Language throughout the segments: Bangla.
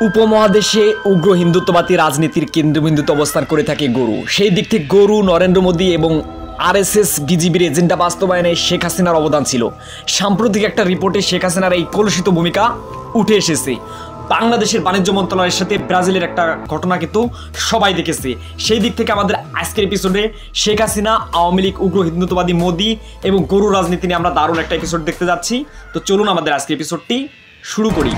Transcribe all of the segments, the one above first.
উপমহাদেশে উগ্র হিন্দুত্ববাদী রাজনীতির কেন্দ্রবিন্দুতে অবস্থান করে থাকে গরু। সেই দিক থেকে গরু, নরেন্দ্র মোদী এবং আরএসএস বিজেপির এজেন্ডা বাস্তবায়নে শেখ হাসিনার অবদান ছিল। সাম্প্রতিক একটা রিপোর্টে শেখ হাসিনার এই কলুষিত ভূমিকা উঠে এসেছে। বাংলাদেশের বাণিজ্য মন্ত্রণালয়ের সাথে ব্রাজিলের একটা ঘটনা কিন্তু সবাই দেখেছে। সেই দিক থেকে আমাদের আজকের এপিসোডে শেখ হাসিনা, আওয়ামী লীগ, উগ্র হিন্দুত্ববাদী মোদী এবং গরু রাজনীতি নিয়ে আমরা দারুণ একটা এপিসোড দেখতে যাচ্ছি। তো চলুন আমাদের আজকের এপিসোডটি শুরু করি।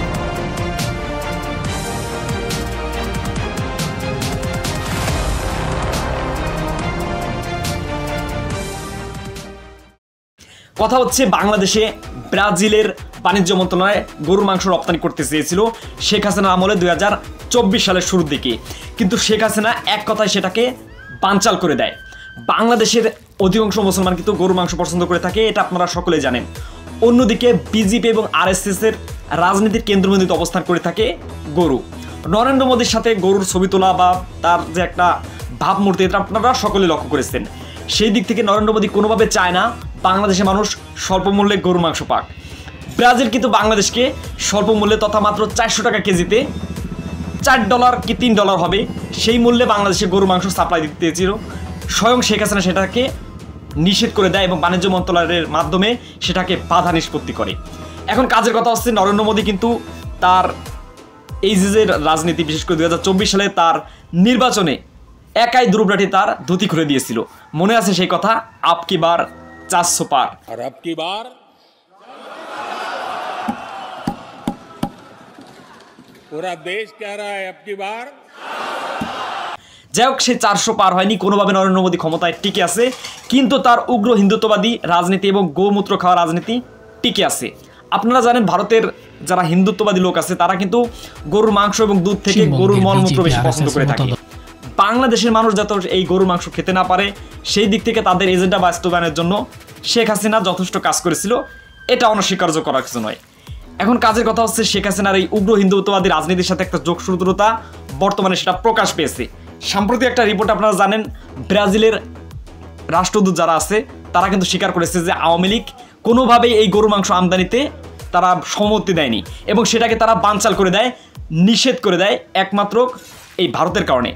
কথা হচ্ছে, বাংলাদেশে ব্রাজিলের বাণিজ্য মন্ত্রণালয় গরুর মাংস রপ্তানি করতে চেয়েছিল শেখ হাসিনার আমলে 2024 সালের শুরুর দিকে, কিন্তু শেখ হাসিনা এক কথায় সেটাকে বানচাল করে দেয়। বাংলাদেশের অধিকাংশ মুসলমান কিন্তু গরুর মাংস পছন্দ করে থাকে, এটা আপনারা সকলে জানেন। অন্যদিকে বিজেপি এবং আরএসএস এর রাজনীতির কেন্দ্রবিন্দুতে অবস্থান করে থাকে গরু। নরেন্দ্র মোদীর সাথে গরুর ছবি তোলা বা তার যে একটা ভাবমূর্তি, এটা আপনারা সকলে লক্ষ্য করেছেন। সেই দিক থেকে নরেন্দ্র মোদী কোনোভাবে চায় না বাংলাদেশের মানুষ স্বল্প মূল্যে গরুর মাংস পাক। ব্রাজিল কিন্তু বাংলাদেশকে স্বল্প মূল্যে তথা মাত্র 400 টাকা কেজিতে $4 কি $3 হবে সেই মূল্যে বাংলাদেশে গরুর মাংস সাপ্লাই দিতে চেয়েছিল। স্বয়ং শেখ হাসিনা সেটাকে নিষেধ করে দেয় এবং বাণিজ্য মন্ত্রণালয়ের মাধ্যমে সেটাকে বাধা নিষ্পত্তি করে। এখন কাজের কথা হচ্ছে, নরেন্দ্র মোদী কিন্তু তার এই যে রাজনীতি, বিশেষ করে 2024 সালে তার নির্বাচনে একাই দ্রুবরাটি তার ধুতি খুলে দিয়েছিল। মনে আছে সেই কথা, আপকি বার 400 পার। और अब की बार पूरा देश कह रहा है अब की बार। যাই হোক, সে 400 পার হয়নি, কোনোভাবে নরেন্দ্র মোদী ক্ষমতায় টিকে আছে, কিন্তু তার উগ্র হিন্দুত্ববাদী রাজনীতি এবং গোমূত্র খাওয়া রাজনীতি টিকে আছে। আপনারা জানেন, ভারতের যারা হিন্দুত্ববাদী লোক আছে তারা কিন্তু গরুর মাংস এবং দুধ থেকে গরুর মলমূত্র বেশি পছন্দ করে থাকে। বাংলাদেশের মানুষ যাতে এই গরুর মাংস খেতে না পারে, সেই দিক থেকে তাদের এজেন্ডা বাস্তবায়নের জন্য শেখ হাসিনা যথেষ্ট কাজ করেছিল, এটা অনস্বীকার্য করার কিছু নয়। এখন কাজের কথা হচ্ছে, শেখ হাসিনার এই উগ্র হিন্দুত্ববাদী রাজনীতির সাথে একটা যোগসূত্রতা বর্তমানে সেটা প্রকাশ পেয়েছে। সাম্প্রতি একটা রিপোর্ট আপনারা জানেন, ব্রাজিলের রাষ্ট্রদূত যারা আছে তারা কিন্তু স্বীকার করেছে যে আওয়ামী লীগ কোনোভাবেই এই গরুর মাংস আমদানিতে তারা সম্মতি দেয়নি এবং সেটাকে তারা বানচাল করে দেয়, নিষেধ করে দেয় একমাত্র এই ভারতের কারণে।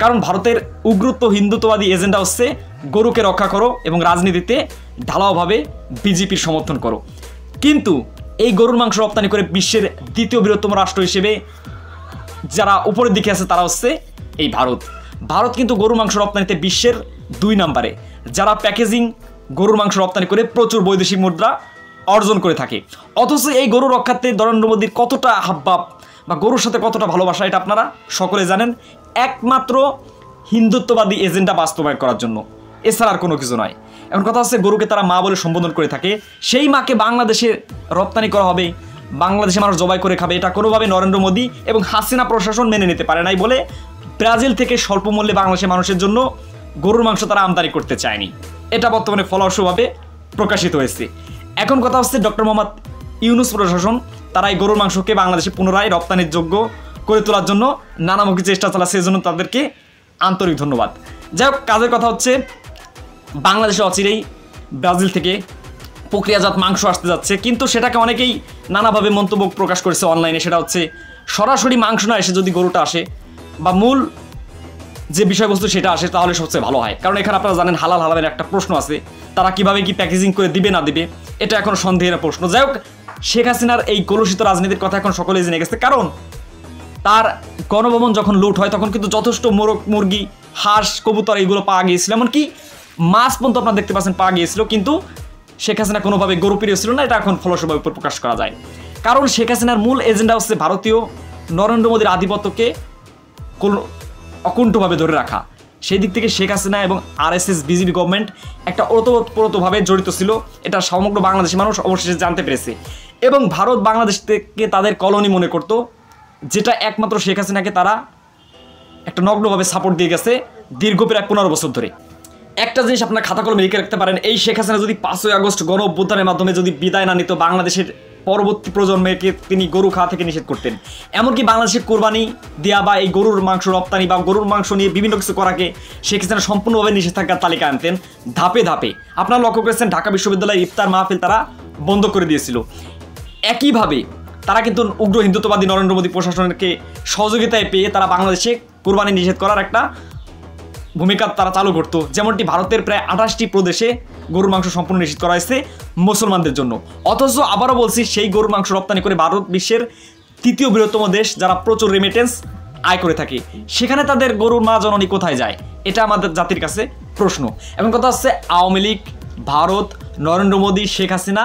কারণ ভারতের উগ্রত্ব হিন্দুত্ববাদী এজেন্ডা হচ্ছে গরুকে রক্ষা করো এবং রাজনীতিতে ঢালাওভাবে বিজেপির সমর্থন করো। কিন্তু এই গরুর মাংস রপ্তানি করে বিশ্বের দ্বিতীয় বৃহত্তম রাষ্ট্র হিসেবে যারা উপরের দিকে আছে তারা হচ্ছে এই ভারত। ভারত কিন্তু গরুর মাংস রপ্তানিতে বিশ্বের 2 নম্বরে, যারা প্যাকেজিং গরুর মাংস রপ্তানি করে প্রচুর বৈদেশিক মুদ্রা অর্জন করে থাকে। অথচ এই গরু রক্ষার্থে নরেন্দ্র মোদীর কতটা হাবভাব বা গরুর সাথে কতটা ভালোবাসা, এটা আপনারা সকলে জানেন, একমাত্র হিন্দুত্ববাদী এজেন্ডা বাস্তবায়ন করার জন্য, এছাড়া আর কোনো কিছু নয়। এখন কথা হচ্ছে, গরুকে তারা মা বলে সম্বোধন করে থাকে, সেই মাকে বাংলাদেশে রপ্তানি করা হবে, বাংলাদেশে মানুষ জবাই করে খাবে, এটা কোনোভাবে নরেন্দ্র মোদী এবং হাসিনা প্রশাসন মেনে নিতে পারে নাই বলে ব্রাজিল থেকে স্বল্প মূল্যে বাংলাদেশের মানুষের জন্য গরুর মাংস তারা আমদানি করতে চায়নি। এটা বর্তমানে ফলস্বরূপভাবে প্রকাশিত হয়েছে। এখন কথা হচ্ছে, ডক্টর মোহাম্মদ ইউনূস প্রশাসন তারা এই গরুর মাংসকে বাংলাদেশে পুনরায় রপ্তানির যোগ্য করে তোলার জন্য নানামুখী চেষ্টা চালাচ্ছে, এই জন্য তাদেরকে আন্তরিক ধন্যবাদ। যাই হোক, কাজের কথা হচ্ছে, বাংলাদেশে অচিরেই ব্রাজিল থেকে প্রক্রিয়াজাত মাংস আসতে যাচ্ছে, কিন্তু সেটাকে অনেকেই নানাভাবে মন্তব্য প্রকাশ করেছে অনলাইনে। সেটা হচ্ছে, সরাসরি মাংস না এসে যদি গরুটা আসে বা মূল যে বিষয়বস্তু সেটা আসে তাহলে সবচেয়ে ভালো হয়। কারণ এখানে আপনারা জানেন, হালাল হালালের একটা প্রশ্ন আছে, তারা কিভাবে কি প্যাকেজিং করে দিবে না দিবে, এটা এখন সন্দেহের প্রশ্ন। যাই হোক, শেখ হাসিনার এই কলুষিত রাজনীতির কথা এখন সকলেই জেনে গেছে। কারণ তার গণভবন যখন লুট হয় তখন কিন্তু যথেষ্ট মোরগ, মুরগি, হাঁস, কবুতর এইগুলো পাওয়া গিয়েছিল, এমনকি মাছ পর্যন্ত আপনারা দেখতে পাচ্ছেন পাওয়া গিয়েছিল, কিন্তু শেখ হাসিনা কোনোভাবে গরু প্রিয় ছিল না, এটা এখন ফলস্বরূপভাবে প্রকাশ করা যায়। কারণ শেখ হাসিনার মূল এজেন্ডা হচ্ছে ভারতীয় নরেন্দ্র মোদীর আধিপত্যকে অকুণ্ঠভাবে ধরে রাখা। সেই দিক থেকে শেখ হাসিনা এবং আরএসএস বিজেপি গভর্নমেন্ট একটা ওতপ্রোতভাবে জড়িত ছিল, এটা সমগ্র বাংলাদেশের মানুষ অবশেষে জানতে পেরেছে। এবং ভারত বাংলাদেশ থেকে তাদের কলোনি মনে করত, যেটা একমাত্র শেখ হাসিনাকে তারা একটা নগ্নভাবে সাপোর্ট দিয়ে গেছে দীর্ঘ প্রায় 15 বছর ধরে। একটা জিনিস আপনার খাতা কলমে লিখে রাখতে পারেন, এই শেখ হাসিনা যদি 5ই আগস্ট গণ অভ্যুত্থানের মাধ্যমে যদি বিদায় না নিত, বাংলাদেশের পরবর্তী প্রজন্মকে তিনি গরু খাওয়া থেকে নিষেধ করতেন। এমনকি বাংলাদেশের কোরবানি দেওয়া বা এই গরুর মাংস রপ্তানি বা গরুর মাংস নিয়ে বিভিন্ন কিছু করাকে শেখ হাসিনা সম্পূর্ণভাবে নিষেধাজ্ঞার তালিকায় আনতেন ধাপে ধাপে। আপনারা লক্ষ্য করেছেন, ঢাকা বিশ্ববিদ্যালয়ের ইফতার মাহফিল তারা বন্ধ করে দিয়েছিল। একইভাবে তারা কিন্তু উগ্র হিন্দুত্ববাদী নরেন্দ্র মোদী প্রশাসনকে সহযোগিতায় পেয়ে তারা বাংলাদেশে কোরবানি নিষেধ করার একটা ভূমিকা তারা চালু করতো। যেমনটি ভারতের প্রায় 28টি প্রদেশে গরুর মাংস সম্পূর্ণ নিষিদ্ধ করা হয়েছে মুসলমানদের জন্য। অথচ আবারও বলছি, সেই গরুর মাংস রপ্তানি করে ভারত বিশ্বের 3য় বৃহত্তম দেশ, যারা প্রচুর রেমিটেন্স আয় করে থাকে। সেখানে তাদের গরুর মা জননী কোথায় যায়? এটা আমাদের জাতির কাছে প্রশ্ন। এবং কথা হচ্ছে, আওয়ামী লীগ, ভারত, নরেন্দ্র মোদী, শেখ হাসিনা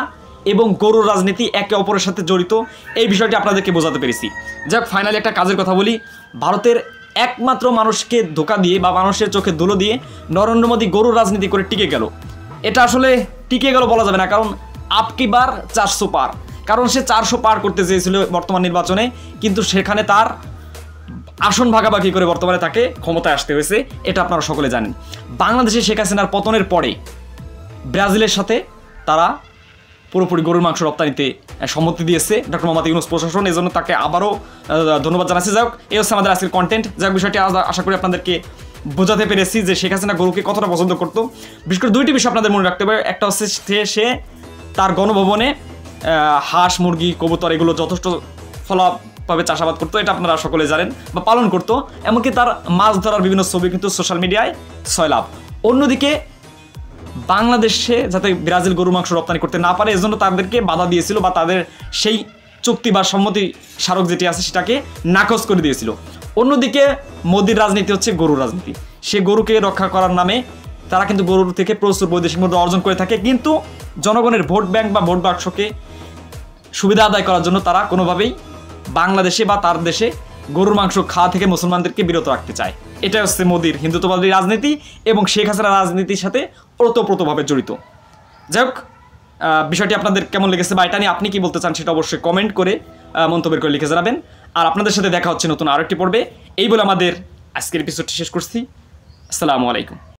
এবং গরুর রাজনীতি একে অপরের সাথে জড়িত, এই বিষয়টি আপনাদেরকে বোঝাতে পেরেছি। যাক, ফাইনালি একটা কাজের কথা বলি। ভারতের একমাত্র মানুষকে ধোকা দিয়ে বা মানুষের চোখে ধুলো দিয়ে নরেন্দ্র মোদী গরুর রাজনীতি করে টিকে গেল। এটা আসলে টিকে গেল বলা যাবে না, কারণ আপকি বার 400 পার, কারণ সে 400 পার করতে চেয়েছিল বর্তমান নির্বাচনে, কিন্তু সেখানে তার আসন ভাগাভাগি করে বর্তমানে তাকে ক্ষমতায় আসতে হয়েছে। এটা আপনারা সকলে জানেন। বাংলাদেশে শেখ হাসিনার পতনের পরে ব্রাজিলের সাথে তারা পুরোপুরি গরুর মাংস রপ্তানিতে সম্মতি দিয়েছে ডক্টর মোহাম্মদ ইউনূস প্রশাসন, এজন্য তাকে আবারও ধন্যবাদ জানাচ্ছি। যাই হোক, এই হচ্ছে আমাদের আজকের কন্টেন্ট। যাই হোক, বিষয়টি আশা করি আপনাদেরকে বোঝাতে পেরেছি যে শেখ হাসিনা গরুকে কতটা পছন্দ করতো। বিশেষ করে 2টি বিষয় আপনাদের মনে রাখতে হবে। একটা হচ্ছে, সে তার গণভবনে হাঁস, মুরগি, কবুতর এগুলো যথেষ্ট ফলভাবে চাষাবাদ করতো, এটা আপনারা সকলে জানেন, বা পালন করতো। এমনকি তার মাছ ধরার বিভিন্ন ছবি কিন্তু সোশ্যাল মিডিয়ায় ছয়লাভ। অন্যদিকে বাংলাদেশে যাতে ব্রাজিল গরু মাংস রপ্তানি করতে না পারে, এজন্য তাদেরকে বাধা দিয়েছিল, বা তাদের সেই চুক্তি বা সম্মতি স্মারক যেটি আছে সেটাকে নাকচ করে দিয়েছিল। অন্যদিকে মোদির রাজনীতি হচ্ছে গরুর রাজনীতি। সে গরুকে রক্ষা করার নামে তারা কিন্তু গরুর থেকে প্রচুর বৈদেশিক মুদ্রা অর্জন করে থাকে, কিন্তু জনগণের ভোট ব্যাংক বা ভোট বাক্সকে সুবিধা আদায় করার জন্য তারা কোনোভাবেই বাংলাদেশে বা তার দেশে গরুর মাংস খাওয়া থেকে মুসলমানদেরকে বিরত রাখতে চায়। এটাই হচ্ছে মোদির হিন্দুত্ববাদী রাজনীতি এবং শেখ হাসিনার রাজনীতির সাথে ওতপ্রোতভাবে জড়িত। যাই হোক, বিষয়টি আপনাদের কেমন লেগেছে বা এটা নিয়ে আপনি কি বলতে চান সেটা অবশ্যই কমেন্ট করে মন্তব্য করে লিখে জানাবেন। আর আপনাদের সাথে দেখা হচ্ছে নতুন আরেকটি পর্বে। এই বলে আমাদের আজকের এপিসোডটি শেষ করছি। আসসালামু আলাইকুম।